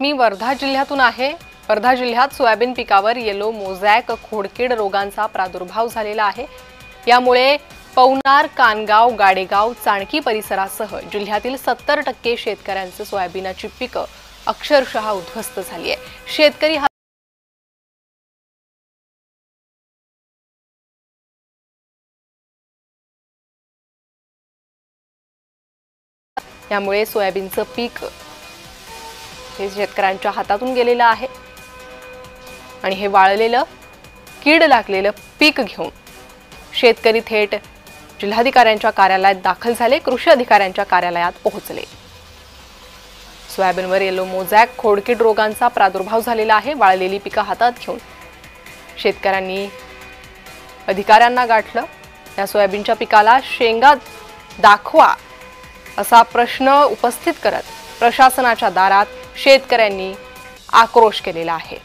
मी वर्धा जिल्ह्यातून आहे। वर्धा जिल्ह्यात सोयाबीन पिकावर येलो मोझॅक खोडकीड रोगांचा प्रादुर्भाव झालेला आहे। यामुळे पवनार, कानगाव, गाडेगाव, चाणकी परिसरासह जिल्ह्यातील 70% शेतकऱ्यांचे सोयाबीनाची पिकं अक्षरशः उद्ध्वस्त झाली आहे। शेतकरी यामुळे सोयाबीनचं पीक हे शेतकऱ्यांच्या हातातून गेलेलं आहे आणि हे वाळलेलं कीड लागलेलं पीक घेऊन शेतकरी थेट जिल्हाधिकाऱ्यांच्या कार्यालयात दाखल झाले, कृषी अधिकाऱ्यांच्या कार्यालयात पोहोचले। सोयाबीनवर येलो मोझॅक खोडकीड रोगांचा प्रादुर्भाव झालेला आहे। वाळलेली पिकं हातात घेऊन शेतकऱ्यांनी अधिकाऱ्यांना गाठलं। या सोयाबीनच्या पिकाला शेंगा दाखवा असा प्रश्न उपस्थित करत प्रशासनाच्या दारात शेतकऱ्यांनी आक्रोश केलेला आहे।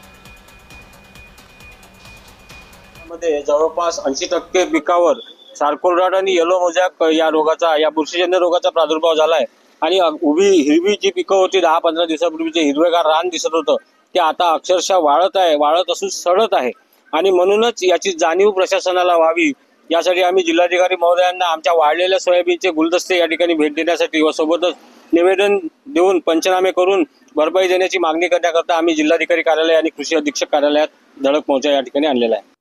मध्ये जवळपास 80% पिकावर सार्कोल आणि येलो मोझॅक या रोगाचा या बुरशीजन्य रोगाचा प्रादुर्भाव झालाय आणि उभी हिरवी जी पिकं होती 10-15 दिवसापूर्वीचे हिरवेगार रान दिसत होतं ते आता अक्षरशः वाळत असून सडत आहे आणि म्हणूनच याची जाणीव प्रशासनाला व्हावी यासाठी आम्ही जिल्हाधिकारी महोदयांना आमच्या वाळलेल्या सोयाबीनचे गुलदस्ते या ठिकाणी भेट देण्यासाठी व सोबतच निवेदन देऊन पंचनामे करून भरपाई देण्याची मागणी करण्याकरता आम्ही जिल्हाधिकारी कार्यालय आणि कृषी अधीक्षक कार्यालयात धडक मोर्चा या ठिकाणी आणलेला आहे।